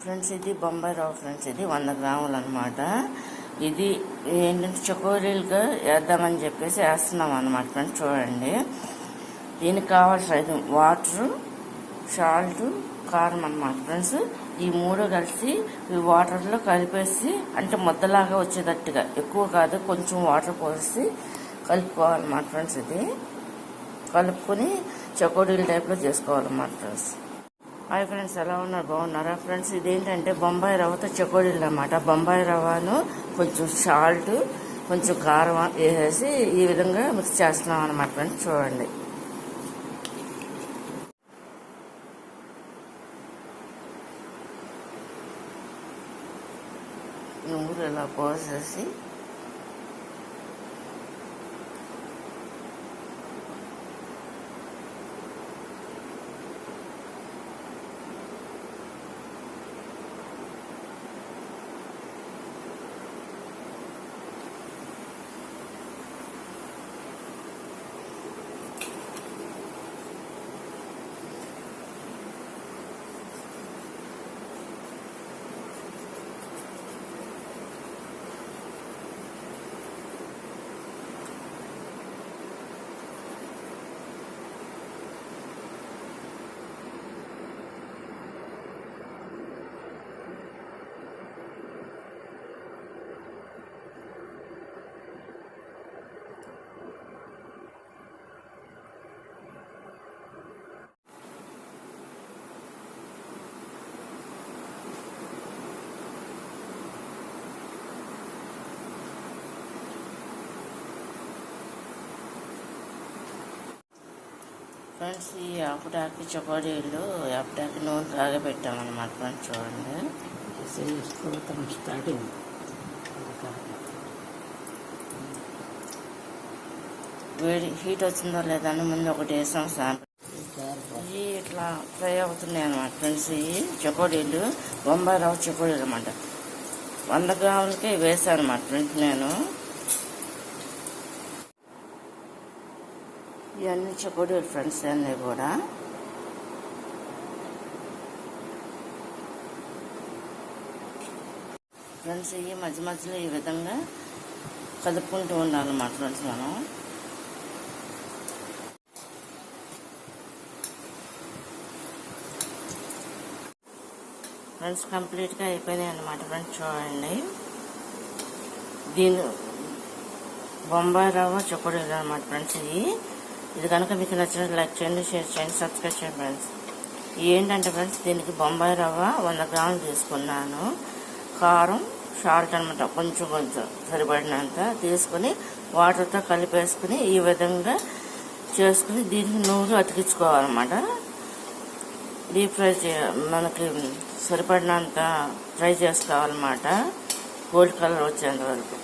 Friends ఇది బొంబాయి రవ్వ friends, ఇది 100 గ్రాములు అనమాట. ఇది ఏంటంటే చకోరీలుగా వేద్దామని చెప్పేసి వేస్తున్నాం అనమాట ఫ్రెండ్స్. చూడండి, దీనికి కావాల్సిన వాటరు, సాల్ట్, కారం అనమాట ఫ్రెండ్స్. ఈ మూడు కలిసి ఈ వాటర్లో కలిపేసి, అంటే ముద్దలాగా వచ్చేటట్టుగా, ఎక్కువ కాదు, కొంచెం వాటర్ పోసి కలుపుకోవాలన్నమాట ఫ్రెండ్స్. ఇది కలుపుకొని చకోడీల టైప్లో చేసుకోవాలన్నమాట ఫ్రెండ్స్. హాయ్ ఫ్రెండ్స్, ఎలా ఉన్నారు? బాగున్నారా ఫ్రెండ్స్? ఇదేంటంటే బొంబాయి రవ్వతో చకోడీలు అన్నమాట. బొంబాయి రవ్వను కొంచెం సాల్ట్, కొంచెం కారం వేసేసి ఈ విధంగా మిక్స్ చేస్తున్నాం అన్నమాట ఫ్రెండ్స్. చూడండి, నూనె ఇలా పోసేసి ఫ్రెండ్స్, ఈ అప్పుడాకి చకోడీలు అప్పుడాకి నూనె కాగబెట్టామన్నమాట ఫ్రెండ్స్. చూడండి, స్టార్టింగ్ వేడి హీట్ వచ్చిందో లేదా అని ముందు ఒకటి వేసాం శాంపుల్. ఇవి ఇట్లా ఫ్రై అవుతున్నాయి అన్నమాట ఫ్రెండ్స్. ఈ చకోడీలు బొంబాయి రవ్వ చకోడీలు అనమాట. 100 గ్రాములకే వేసాను అనమాట ఫ్రెండ్స్ నేను. ఇవన్నీ చకోడీలు ఫ్రెండ్స్, అన్నీ కూడా ఫ్రెండ్స్. ఈ మధ్య మధ్యలో ఈ విధంగా కలుపుకుంటూ ఉండాలన్నమాట ఫ్రెండ్స్ మనం. ఫ్రెండ్స్, కంప్లీట్గా అయిపోయినాయి అన్నమాట ఫ్రెండ్స్. చూడండి, దీని బొంబాయి రవ్వ చకోడీలు అనమాట ఫ్రెండ్స్. ఇది కనుక మీకు నచ్చినట్టు లైక్ చేయండి, షేర్ చేయండి, సబ్స్క్రైబ్ చేయండి ఫ్రెండ్స్. ఏంటంటే ఫ్రెండ్స్, దీనికి బొంబాయి రవ్వ 100 గ్రాములు తీసుకున్నాను. కారం, సాల్ట్ అనమాట కొంచెం కొంచెం సరిపడినంత తీసుకుని వాటర్తో కలిపేసుకుని ఈ విధంగా చేసుకుని దీనికి నూనె అతికించుకోవాలన్నమాట. డీప్ ఫ్రై మనకి సరిపడినంత ఫ్రై చేసుకోవాలన్నమాట, గోల్డ్ కలర్ వచ్చేంత వరకు.